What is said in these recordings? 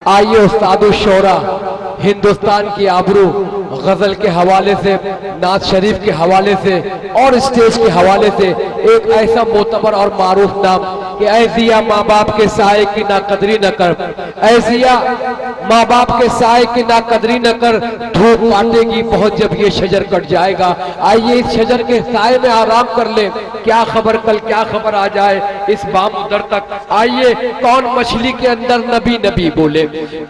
आइए उस्ताद शोरा हिंदुस्तान की आबरू गजल के हवाले से, नात शरीफ के हवाले से और स्टेज के हवाले से एक ऐसा मोतबर और मारूफ नाम कि ऐसिया माँ बाप के साए की ना कदरी न कर, ऐसिया माँ बाप के साए की ना कदरी न कर, धूप काटेगी बहुत जब ये शजर कट जाएगा। आइए इस शजर के साए में आराम कर ले, क्या खबर कल क्या खबर आ जाए इस बामुदर तक। आइए कौन मछली के अंदर नबी नबी बोले,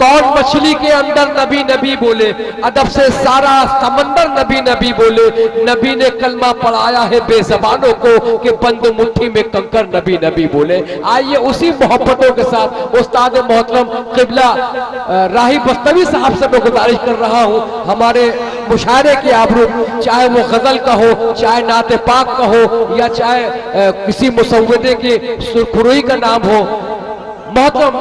कौन मछली के अंदर नबी नबी बोले, अदब से सारा समंदर नबी नबी बोले। नबी ने कलमा पढ़ाया है बेज़बानों को कि बंद मुट्ठी में कंकर नबी नबी बोले। आइए उसी मोहब्बतों के साथ उस्ताद मोहतरम क़िबला राही बस्तवी साहब से मैं गुजारिश कर रहा हूँ, हमारे मुशायरे की आबरू, चाहे वो गजल का हो, चाहे नाते पाक का हो, या चाहे किसी मुसव्विदे की सुरखुरुई का नाम हो, मोहतरम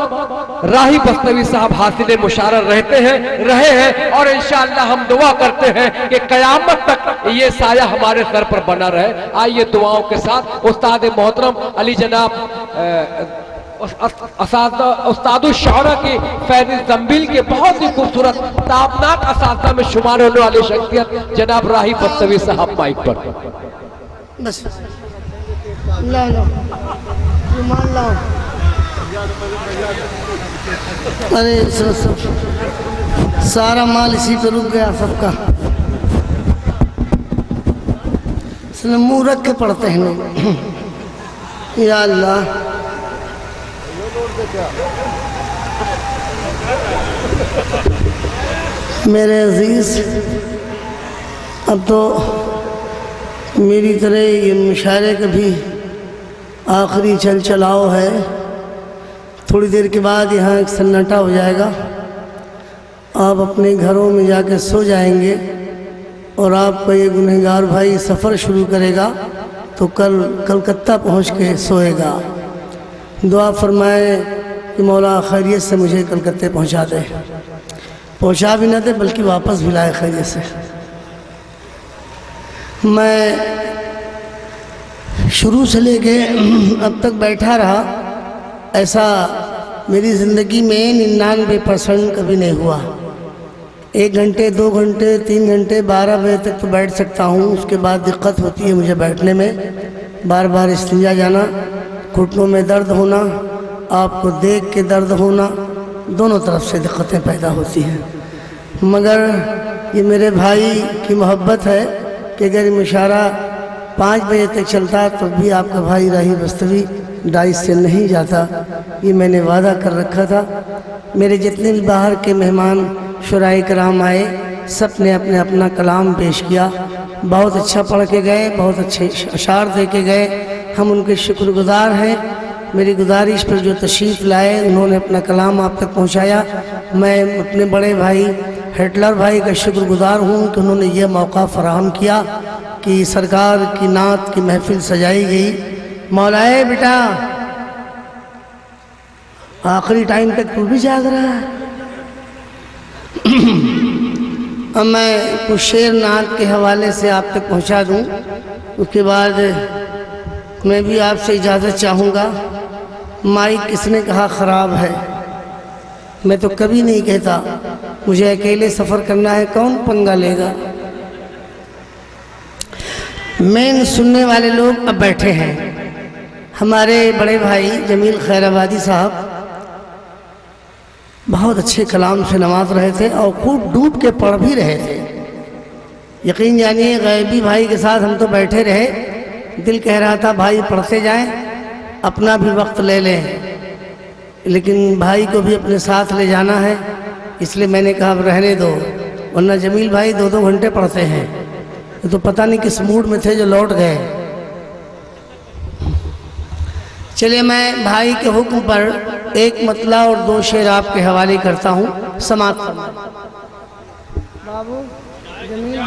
राही बस्तवी साहब हासिल मुशारर रहे हैं और इंशाअल्लाह हम दुआ करते हैं कि क़यामत तक ये साया हमारे सर पर बना रहे। आइए दुआओं के साथ उस्ताद मोहतरम अली जनाब उस्ताद शारा की फैज़ ज़ंबील के बहुत ही खूबसूरत ताबनाक असातिज़ा में शुमार होने वाली शख्सियत जनाब राही बस्तवी साहब माइक पर। बस ला लो रुमाल लाओ। अरे सारा माल इसी पे रुक गया सबका, इसलिए मुंह रख के पढ़ते हैं लोग। या अल्लाह मेरे अजीज, अब तो मेरी तरह ये मुशायरे का भी आखिरी चल चलाओ है। थोड़ी देर के बाद यहाँ एक सन्नाटा हो जाएगा, आप अपने घरों में जाकर सो जाएंगे और आपका ये गुनहगार भाई सफ़र शुरू करेगा तो कल कलकत्ता पहुँच के सोएगा। दुआ फरमाए कि मौला खैरियत से मुझे कलकत्ते पहुँचा दे, पहुँचा भी ना दे बल्कि वापस भी लाए खैरियत से। मैं शुरू से लेके अब तक बैठा रहा, ऐसा मेरी ज़िंदगी में 99% कभी नहीं हुआ। 1 घंटे 2 घंटे 3 घंटे 12 बजे तक तो बैठ सकता हूँ, उसके बाद दिक्कत होती है मुझे बैठने में, बार बार इस्तिंजा जाना, घुटनों में दर्द होना, आपको देख के दर्द होना, दोनों तरफ से दिक्कतें पैदा होती हैं। मगर ये मेरे भाई की मोहब्बत है कि अगर मुशायरा 5 बजे तक चलता तो भी आपका भाई राही बस्तवी डाइस से नहीं जाता, ये मैंने वादा कर रखा था। मेरे जितने भी बाहर के मेहमान शुराए कराम आए, सब ने अपने अपना कलाम पेश किया, बहुत अच्छा पढ़ के गए, बहुत अच्छे अशार दे के गए, हम उनके शुक्रगुजार हैं। मेरी गुजारिश पर जो तशरीफ़ लाए उन्होंने अपना कलाम आप तक पहुँचाया। मैं अपने बड़े भाई हिटलर भाई का शुक्रगुजार हूँ कि उन्होंने यह मौका फराहम किया कि सरकार की नात की महफिल सजाई गई। मौलाए बेटा आखिरी टाइम तक तू भी जाग रहा है। अब मैं कुछ शेर नात के हवाले से आप तक पहुंचा दूं, उसके बाद मैं भी आपसे इजाज़त चाहूँगा। माइक किसने कहा ख़राब है, मैं तो कभी नहीं कहता, मुझे अकेले सफ़र करना है, कौन पंगा लेगा। मेन सुनने वाले लोग अब बैठे हैं। हमारे बड़े भाई जमील खैराबादी साहब बहुत अच्छे कलाम से नवाज रहे थे और खूब डूब के पढ़ भी रहे थे। यकीन जानिए गैबी भाई के साथ हम तो बैठे रहे, दिल कह रहा था भाई पढ़ते जाएं, अपना भी वक्त ले लें, लेकिन भाई को भी अपने साथ ले जाना है, इसलिए मैंने कहा अब रहने दो, वरना जमील भाई 2-2 घंटे पढ़ते हैं। तो पता नहीं किस मूड में थे जो लौट गए। चलिए मैं भाई के हुक्म पर एक मतला और 2 शेर आपके हवाले करता हूँ, समात बाबू जमील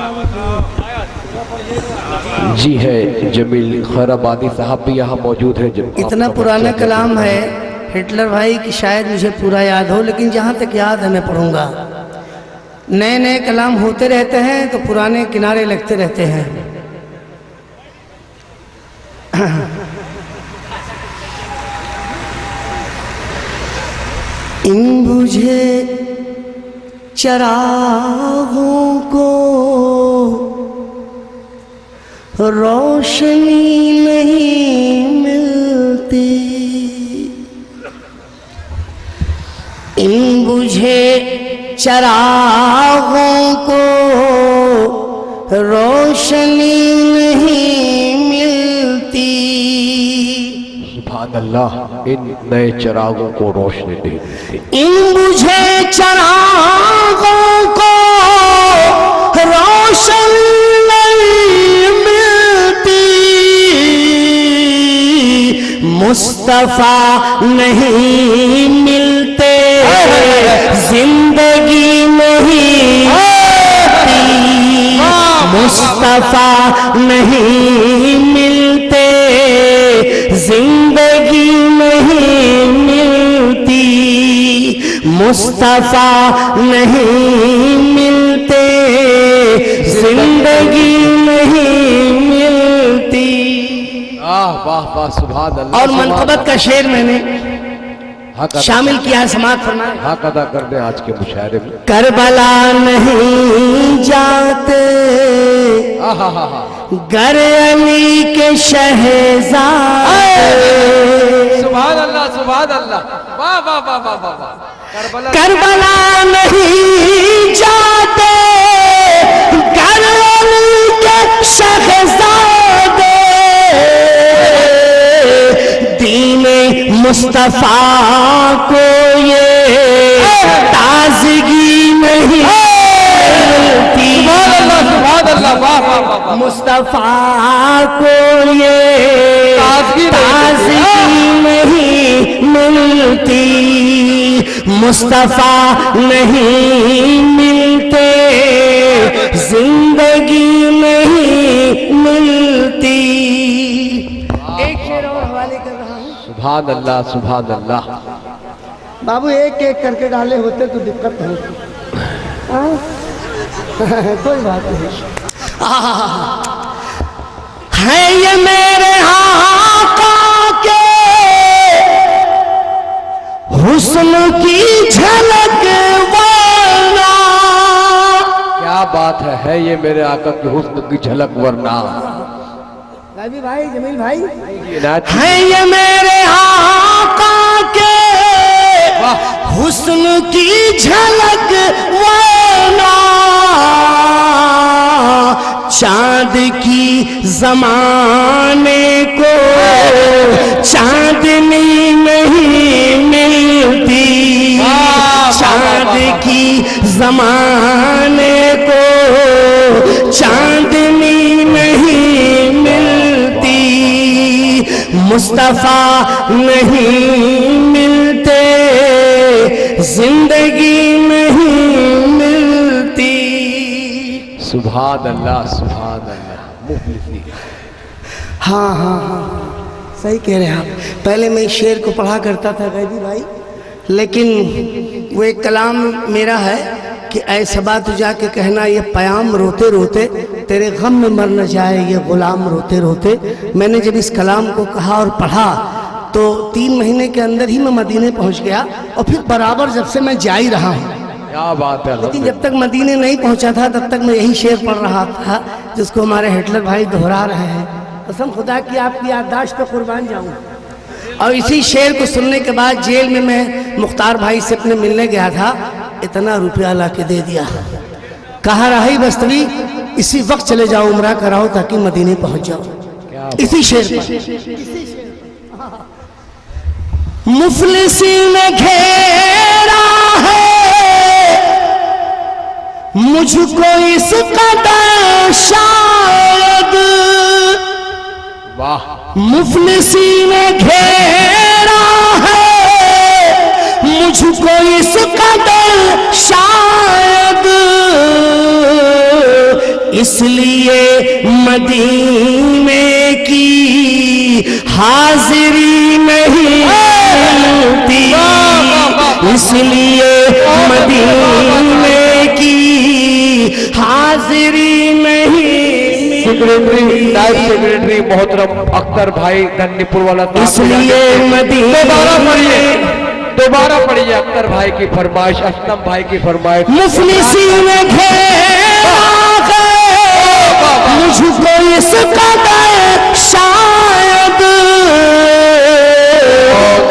जी है, जमील खैराबादी साहब भी यहाँ मौजूद है। इतना पुराना कलाम है हिटलर भाई की शायद मुझे पूरा याद हो, लेकिन जहाँ तक याद है मैं पढ़ूँगा। नए नए कलाम होते रहते हैं तो पुराने किनारे लगते रहते हैं। इन बुझे चरागों को रोशनी नहीं मिलती, इन बुझे चरागों को रोशनी नहीं मिलती। सुभान अल्लाह, इन नए चिरागों को रोशनी नहीं मिलती, इन बुझे चरागों को रोशनी नहीं मिलती, मुस्तफा नहीं मिलते जिंदगी नहीं मिलती, मुस्तफा नहीं मिलते जिंदगी नहीं मिलती, मुस्तफा नहीं मिलते जिंदगी नहीं मिलती। वाह वाह वाह, सुभान अल्लाह। और मनक़बत का शेर मैंने शामिल किया है, समाअत फरमाएं। हक अदा कर दे आज के मुशायरे में। करबला नहीं जाते गर अली के शहजादे, सुभान अल्लाह सुभान अल्लाह, वाह वाह वाह वाह वाह वाह। करबला नहीं जाते गर अली के शहजादे, दीने मुस्तफा को ये ताजगी नहीं मिलती, मुस्तफा को ये ताजगी नहीं मिलती, मुस्तफा नहीं मिलते जिंदगी नहीं मिलती। एक शेर और हवाले कर रहा हूँ। सुभान अल्लाह सुभान अल्लाह। बाबू एक एक करके डाले होते तो दिक्कत होती। कोई बात नहीं। है ये मेरे आका के हुस्न की झलक वरना, क्या बात है ये मेरे आका की हुस्न की झलक वरना। रवि भाई, जमील भाई, इनायत है ये मेरे आका के हुस्न की झलक वरना, चांद की जमाने को चांदनी नहीं मिलती, चांद की जमाने को चांदनी नहीं मिलती, मुस्तफा नहीं मिलते जिंदगी नहीं मिलती। सुभान अल्लाह सुभान अल्लाह। मुफलिसी। हाँ हाँ हाँ, सही कह रहे हैं आप। पहले मैं इस शेर को पढ़ा करता था गैदी भाई, लेकिन वो एक कलाम मेरा है कि ऐ सबा तू जाके कहना ये पयाम रोते रोते तेरे गम में मर न जाए ये गुलाम रोते रोते। मैंने जब इस कलाम को कहा और पढ़ा तो 3 महीने के अंदर ही मैं मदीने पहुंच गया, और फिर बराबर जब से मैं जा ही रहा हूँ। क्या बात है। लेकिन जब तक मदीने नहीं पहुंचा था तब तक मैं यही शेर पढ़ रहा था जिसको हमारे हिटलर भाई दोहरा रहे हैं। कसम खुदा की आपकी याददाश्त पे कुर्बान जाऊं। और इसी शेर को सुनने के बाद जेल में मैं मुख्तार भाई से अपने मिलने गया था, इतना रुपया ला के दे दिया, कहा रही बस्तवी इसी वक्त चले जाओ, उम्रा कराओ ताकि मदीने पहुंच जाओ। इसी शेर पर मुफलिसी ने घेरा है मुझको इस कदर शायद, वाह। मुफलिसी ने घेरा है मुझको इस कदर शायद, इसलिए मदीने की हाजिरी नहीं मिलती, इसलिए मदीने की हाजिरी नहीं। सेक्रेटरी, नायब सेक्रेटरी मोहतरम अख्तर भाई धन्यपुर वाला, इसलिए मदीने दोबारा पढ़िए अख्तर भाई की फरमाइश, असलम भाई की फरमाइश। मुफलिसीन घेरा मुझको इसका शायद,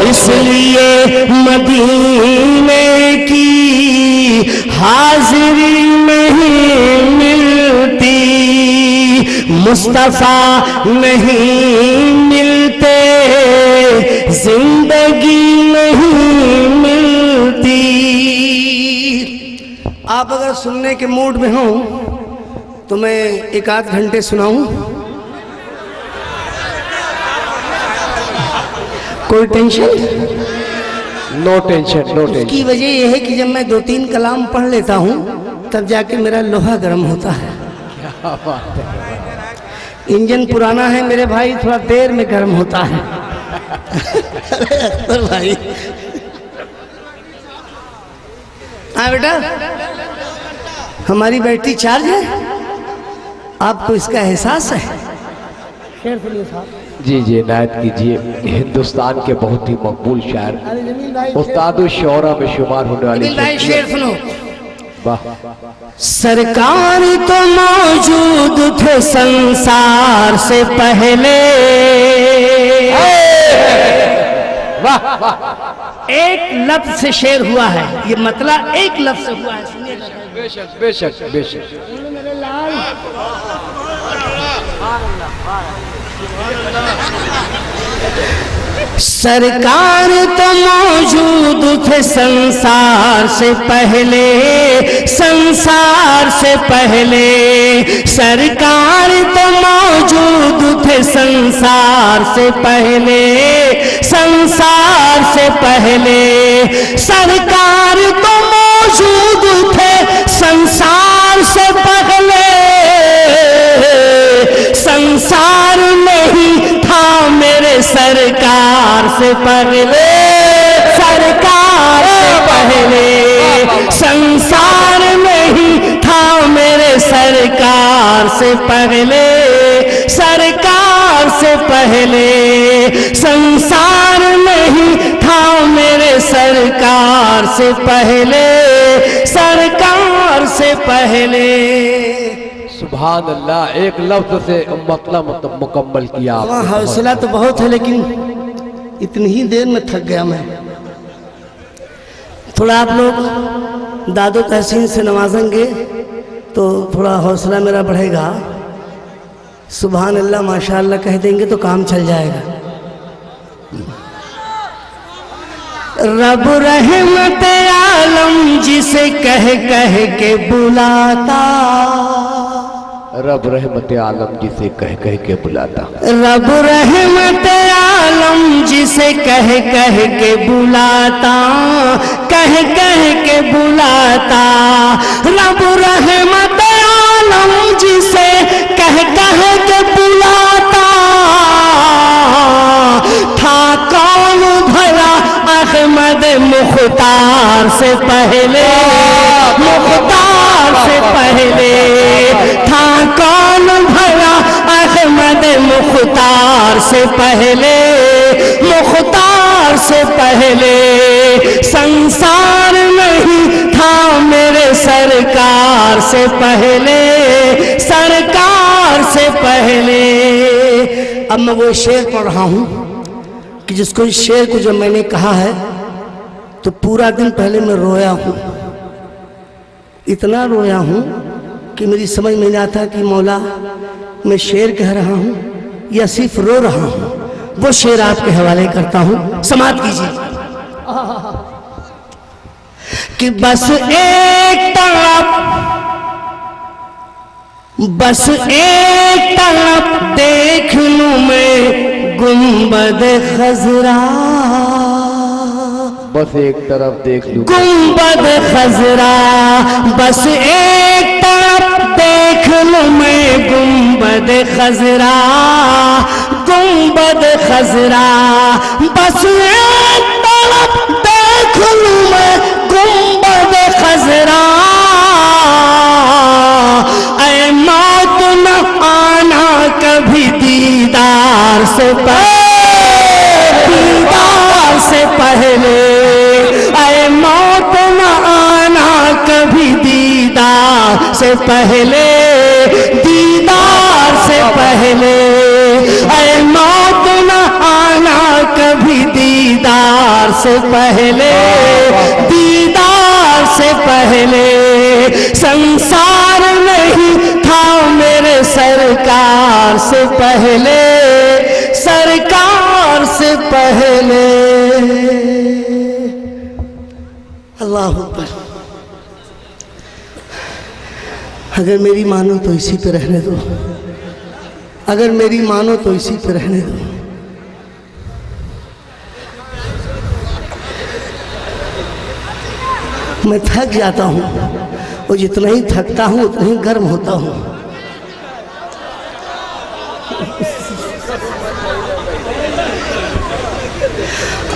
इसलिए मदीने की हाजिरी नहीं मिलती, मुस्तफा नहीं मिलते जिंदगी नहीं मिलती। आप अगर सुनने के मूड में हो तो मैं एक आध घंटे सुनाऊं, कोई tension? No tension, no tension. की वजह यह है कि जब मैं 2-3 कलाम पढ़ लेता हूं तब जाके मेरा लोहा गर्म होता है। क्या बात है। इंजन पुराना है मेरे भाई, थोड़ा देर में गर्म होता है। अख्तर भाई, हाँ बेटा, हमारी बैटरी चार्ज है, आपको इसका एहसास है? शेर सुनिए साहब। जी जी, इनायत कीजिए। हिंदुस्तान के बहुत ही मकबूल शायर, उस्ताद शौरा में शुमार होने वाले भाई शेर सुनो। वाह। सरकार तो मौजूद थे संसार से पहले, वाह वाह। एक लफ्ज से शेर हुआ है, ये मतलब एक लफ्ज से हुआ है, सुनिएगा। बेशक बेशक बेशक। मेरे लाल सरकार तो मौजूद थे संसार से पहले, संसार से पहले, सरकार तो मौजूद थे संसार से पहले, संसार से पहले, सरकार तो मौजूद थे संसार से पहले, संसार नहीं था मेरे सरकार से पहले, सरकार से पहले, संसार नहीं था मेरे सरकार से पहले, सरकार से पहले, संसार नहीं था मेरे सरकार से पहले, सरकार से पहले। सुभान अल्लाह। एक लफ्ज से मतलब मुकम्मल किया आपने। हौसला तो बहुत है लेकिन इतनी ही देर में थक गया मैं। थोड़ा आप लोग दादो तहसीन से नवाजेंगे तो थोड़ा हौसला मेरा बढ़ेगा। सुभान अल्लाह माशाअल्लाह कह देंगे तो काम चल जाएगा। रब रहमत आलम जिसे कह कह के बुलाता, रब रहमत आलम जिसे कह कह के बुलाता, रब रहमत आलम जिसे कह कह के बुलाता, कह कह के बुलाता, रब रहमत आलम जिसे कह कह के बुलाता, था कौन भला अहमद मुख्तार से पहले, मुख्तार से पहले, था कौन भला अहमद मुख्तार से पहले, मुख्तार से पहले, संसार नहीं था मेरे सरकार से पहले, सरकार से पहले। अब मैं वो शेर पढ़ रहा हूं कि जिसको इस शेर को जब मैंने कहा है तो पूरा दिन पहले मैं रोया हूं, इतना रोया हूं कि मेरी समझ में नहीं आता कि मौला मैं शेर कह रहा हूं या सिर्फ रो रहा हूं। वो शेर आपके हवाले करता हूं, समाप्त कीजिए। कि बस एक तड़प, बस एक तड़प देख लूं मैं गुंबद खजरा, बस एक तरफ देख लूं गुंबद खजरा, बस एक तरफ देख लूं मैं गुंबद खजरा, गुंबद खजरा, बस एक तरफ देख लूं मैं गुंबद खजरा, ऐ मौत न आना कभी दीदार से पहले, दीदार से पहले, से पहले, दीदार से पहले, ऐ मौत न आना कभी दीदार से पहले, दीदार से पहले। संसार नहीं था मेरे सरकार से पहले, सरकार से पहले। अल्लाह अकबर। अगर मेरी मानो तो इसी पे रहने दो, अगर मेरी मानो तो इसी पे रहने दो। मैं थक जाता हूँ और जितना ही थकता हूँ उतना ही गर्म होता हूँ।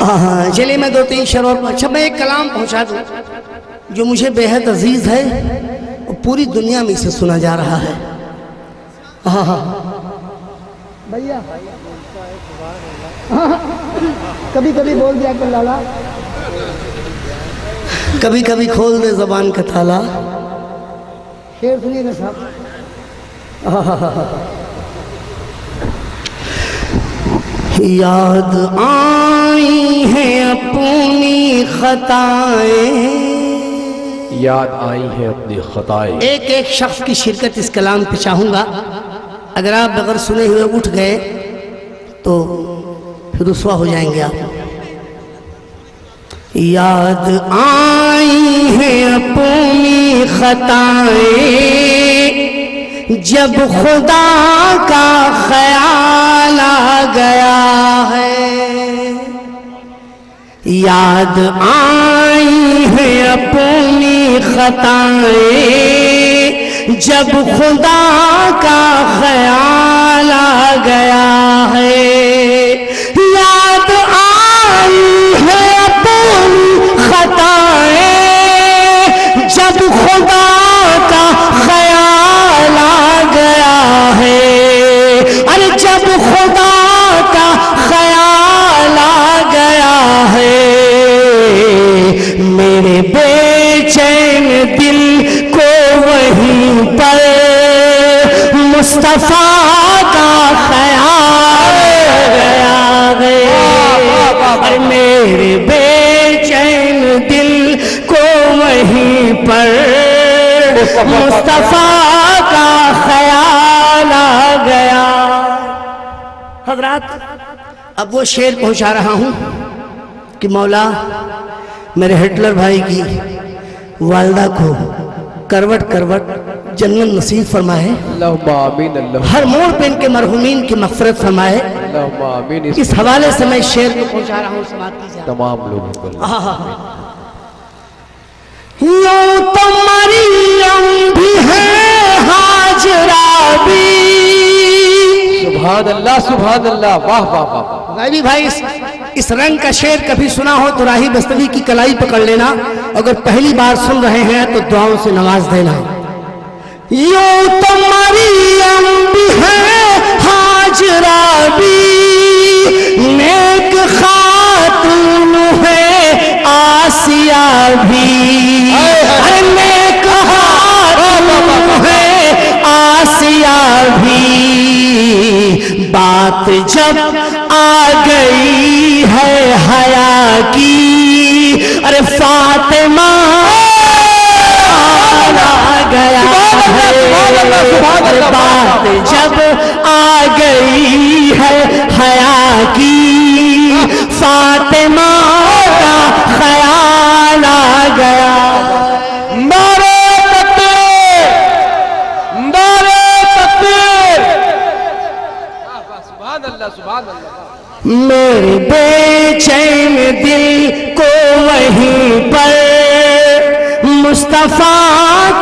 हाँ, चलिए मैं 2-3 शेर और अच्छा मैं एक कलाम पहुँचा दूँ जो मुझे बेहद अजीज है और पूरी दुनिया में इसे सुना जा रहा है। हाँ हाँ भैया, कभी कभी बोल दिया कर लाला, कभी कभी खोल दे जबान का ताला। शेर सुनिएगा साहब। याद आई है अपनी खताएं, याद आई है अपनी खताएं। एक एक शख्स की शिरकत इस कलाम पे चाहूंगा। अगर आप बगैर सुने हुए उठ गए तो फिर रुसवा हो जाएंगे आप। याद आई है अपनी खताएं, जब खुदा का ख्याल आ गया है। याद आई है अपनी खताएं, जब खुदा का ख्याल आ गया है। याद आई है अपनी खताएं, जब खुदा का ख्याल आ गया है। अरे जब खुदा का ख्याल आ गया है, मेरे बेचैन दिल को वहीं पर मुस्तफा का ख्याल आ गया है। मेरे बेचैन दिल को वहीं पर मुस्तफा का ख्याल आ गया। हजरात, अब वो शेर पहुंचा रहा हूं कि मौला मेरे हिटलर भाई की वालदा को करवट करवट जन्नत नसीब फरमाए। अल्लाहुम्मा आमीन। अल्लाह हर मोड़ पे इनके मरहुमीन की मग़फ़िरत फरमाए। अल्लाहुम्मा आमीन। इस हवाले से मैं शेर को पहुंचा रहा हूँ, समाप्त कीजिए तमाम लोगों को। यूं तो मरियम भी है, हाजरा भी। सुभान अल्लाह, सुभान अल्लाह, वाह वाह वाह। गायबी भाई, इस रंग का शेर कभी सुना हो तो राही बस्तवी की कलाई पकड़ लेना। अगर पहली बार सुन रहे हैं तो दुआओं से नवाज देना। यूं तो मरियम भी है, हाजरा भी, नेक खातून है आसिया भी। नेक खातून है आसिया भी। बात जब आ गई है हया की, अरे फातिमा आ गया है। बात जब आ गई है हया की, फातिमा का ख्याल आ गया। मेरे बेचैन दिल को वहीं पर मुस्तफा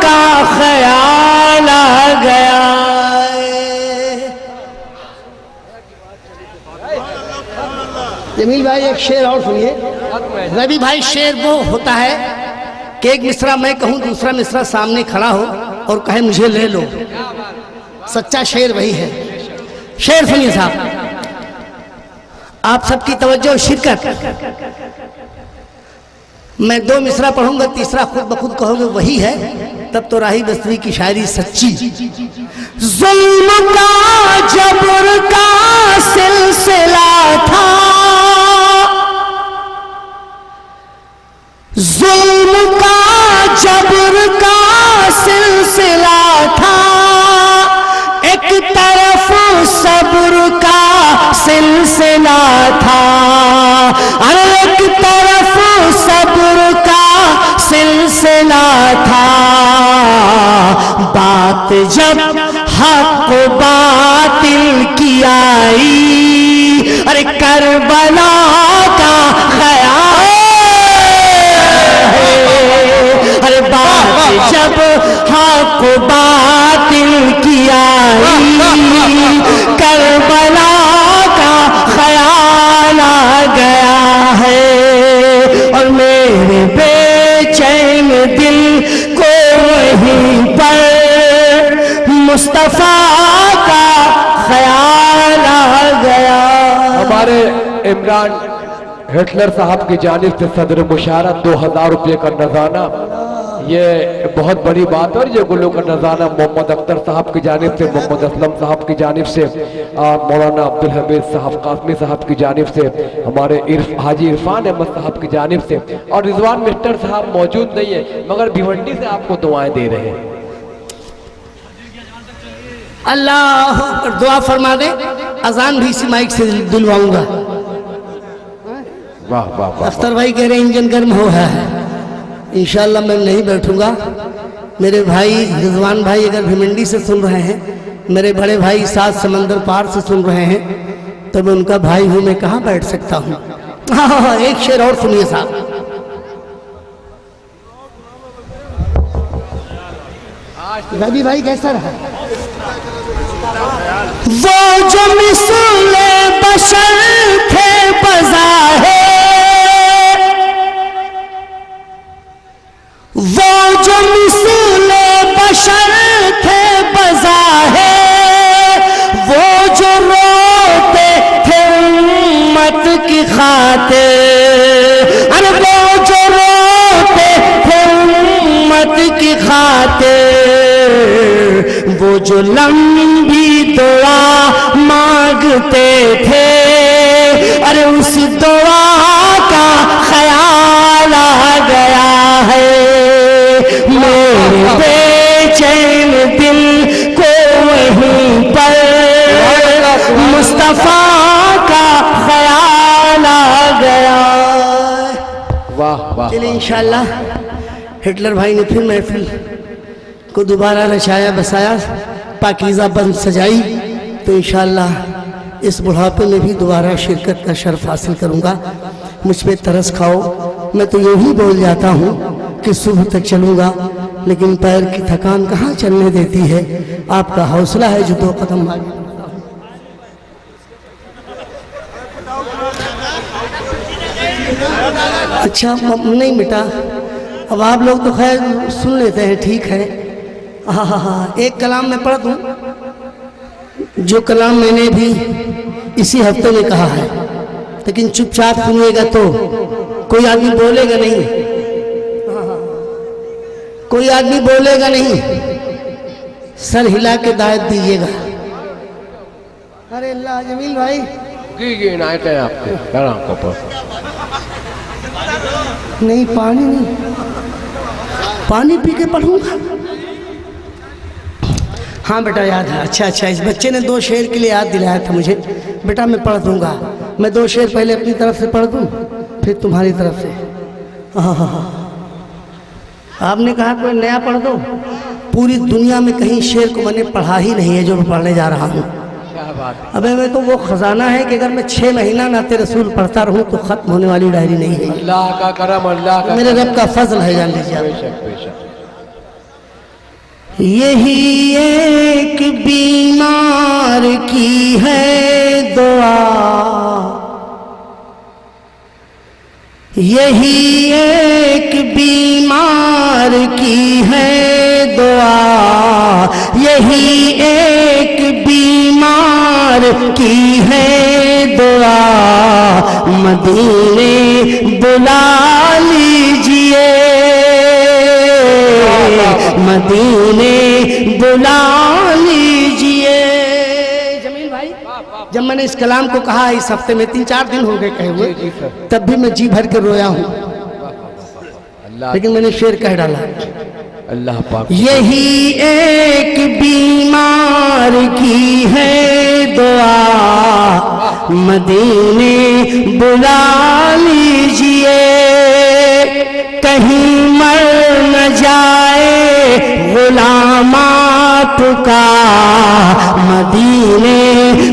का ख्याल आ गया। जमील भाई एक शेर और सुनिए। रवि भाई, शेर वो होता है कि एक मिसरा मैं कहूँ, दूसरा मिसरा सामने खड़ा हो और कहे मुझे ले लो। सच्चा शेर वही है। शेर सुनिए साहब, आप सबकी तवज्जो शिरकत। मैं 2 मिसरा पढ़ूंगा, तीसरा खुद ब खुद कहोगे वही है, तब तो राही बस्ती की शायरी सच्ची। जुल्म का जबर का सिलसिला था, जुल्म का जबर का सिलसिला था, एक तरफ सब्र का सिलसिला था, अरे एक तरफ सब्र का सिलसिला था। बात जब हक बातिल की आई, अरे करबला का ख्याल, अरे बात जब हक बातिल की आई, करबला का ख्याल आ गया है, और मेरे बेचैन दिल को वहीं पर मुस्तफा का ख्याल आ गया। हमारे इमरान हिटलर साहब की जानिब से सदर मुशारत 2000 रुपये का नजाना, ये बहुत बड़ी बात है। और ये गुलों का नजाना मोहम्मद अख्तर साहब की जानिब से, मोहम्मद असलम साहब की जानिब से, मौलाना अब्दुल हमीद साहब कासमी साहब की जानिब से, हमारे हाजी इरफान अहमद साहब की जानिब से, और रिजवान मिस्टर साहब मौजूद नहीं है मगर भिवंडी से आपको दुआएं दे रहे हैं। अल्लाह पर दुआ फरमा दे, अजान भी इसी माइक से दिलवाऊंगा। वाह वाह वाह। अख्तर भाई कह रहे इंजन गर्म हो है, इंशाल्लाह मैं नहीं बैठूंगा। मेरे भाई रिजवान भाई अगर भिवंडी से सुन रहे हैं, मेरे बड़े भाई 7 समंदर पार से सुन रहे हैं, तो मैं उनका भाई हूं, मैं कहाँ बैठ सकता हूँ। हाँ, एक शेर और सुनिए साहब। रवि भाई कैसा रहा? वो जो मिसले बशर थे बज़ाहिर, वो जो मिसले बशर थे बज़ाहिर, वो जो रोते थे उम्मत की खातिर, अरे वो जो रोते थे उम्मत की खातिर, वो जो लंबी दुआ मांगते थे, अरे उस दुआ का ख्याल आ गया है, मेरे बेचैन दिल को वहीं पर मुस्तफा का ख्याल आ गया। वाह वाह। चलिए इंशाल्लाह हिटलर भाई ने फिर महफिल को दोबारा रचाया बसाया, पाकीज़ा बंद सजाई, तो इंशाल्लाह इस बुढ़ापे में भी दोबारा शिरकत का शर्फ हासिल करूंगा। मुझ पे तरस खाओ, मैं तो यूं ही बोल जाता हूँ कि सुबह तक चलूंगा, लेकिन पैर की थकान कहाँ चलने देती है। आपका हौसला है जो 2 कदम आगे। अच्छा नहीं बेटा, अब आप लोग तो खैर सुन लेते हैं, ठीक है। हाँ, एक कलाम मैं पढ़ दूं, जो कलाम मैंने भी इसी हफ्ते में कहा है, लेकिन चुपचाप सुनिएगा तो कोई आदमी बोलेगा नहीं, कोई आदमी बोलेगा नहीं, सर हिला के दायत दीजिएगा। अरे अल्लाह जमील भाई इनायत है आपके नहीं, पानी नहीं, पानी पी के पढ़ूंगा। हाँ बेटा याद है। अच्छा, इस बच्चे ने 2 शेर के लिए याद दिलाया था मुझे। बेटा मैं पढ़ दूंगा, मैं 2 शेर पहले अपनी तरफ से पढ़ दूं, फिर तुम्हारी तरफ से। आपने कहा कोई नया पढ़ दो, पूरी दुनिया में कहीं शेर को मैंने पढ़ा ही नहीं है जो मैं पढ़ने जा रहा हूँ। अबे मैं तो वो खजाना है कि अगर मैं 6 महीना नाते रसूल पढ़ता रहूं तो खत्म होने वाली डायरी नहीं है। अल्लाह का करम, अल्लाह का मेरे रब का फजल है, जान लीजिए। बेशक बेशक। यही एक बीमार की है दुआ, यही एक बीमार की है दुआ, यही एक बीमार की है दुआ, मदीने बुला लीजिए मदीने बुला लीजिए। जमील भाई, जब मैंने इस कलाम को कहा इस हफ्ते में 3-4 दिन हो गए कहे हुए, तब भी मैं जी भर के रोया हूँ, लेकिन मैंने शेर कह डाला। अल्लाह पाक यही एक बीमार की है दुआ, मदीने बुला लीजिए। कहीं मर न जाए गुलाम आपका, मदीने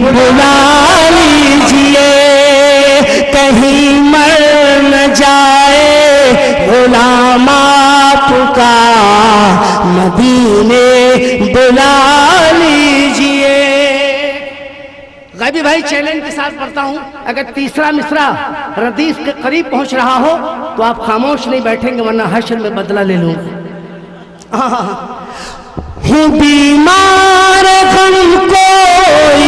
बुला लीजिए। कहीं मर न जाए गुलाम आपका, मदीने बुला लीजिए। गैबी भाई चैलेंज के साथ पढ़ता हूं, अगर तीसरा मिसरा रदीफ के करीब पहुंच रहा हो तो आप खामोश नहीं बैठेंगे, वरना हश्र में बदला ले लूंगा। हूँ बीमार गम कोई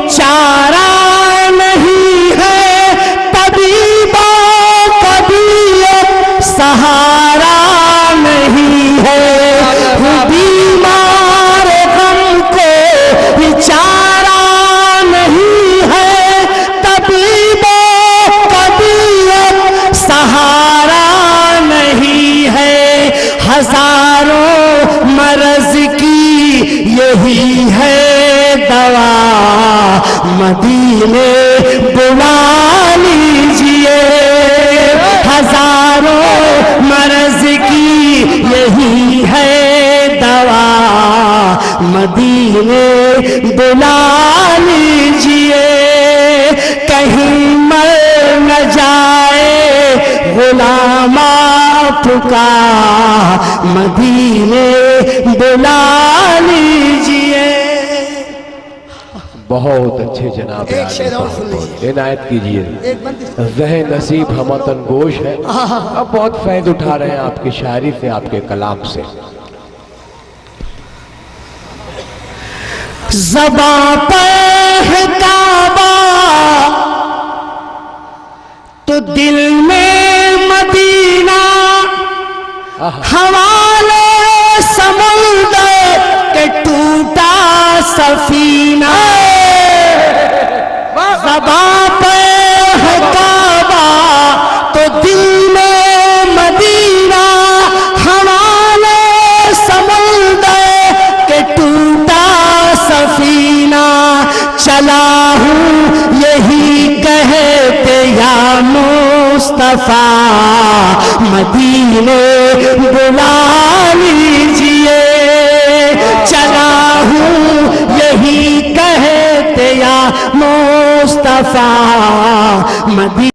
चारा नहीं है, तबीबा कभी सहारा नहीं है। हूँ बीमार गम को चारा नहीं है, तबीबा कभी सहारा नहीं है। हजारों मरज की यही है दवा, मदीने बुला लीजिए। हजारों मरज की यही है दवा, मदीने बुला लीजिए। कहीं मर न जाए गुलाम आपका, मदीने बुला लीजिए। बहुत अच्छे जनाब, एक शेर और सुन लीजिए, इनायत कीजिए। एक बंद ज़ह नसीब हमतन गोश है। अब बहुत फैज़ उठा रहे हैं आपकी शायरी से, आपके कलाम से। ज़बां पर है काबा तो दिल में मदीना, हवाले समुंदर के टूटा सफीना। ज़बां पर है काबा तो दिल में मदीना, हवाले समुंदर के टूटा सफीना। चला हूँ यही कहते या मुस्तफा, मदीने बुला लीजिए। चला हूँ यही कहते या मुस्तफा, मदीने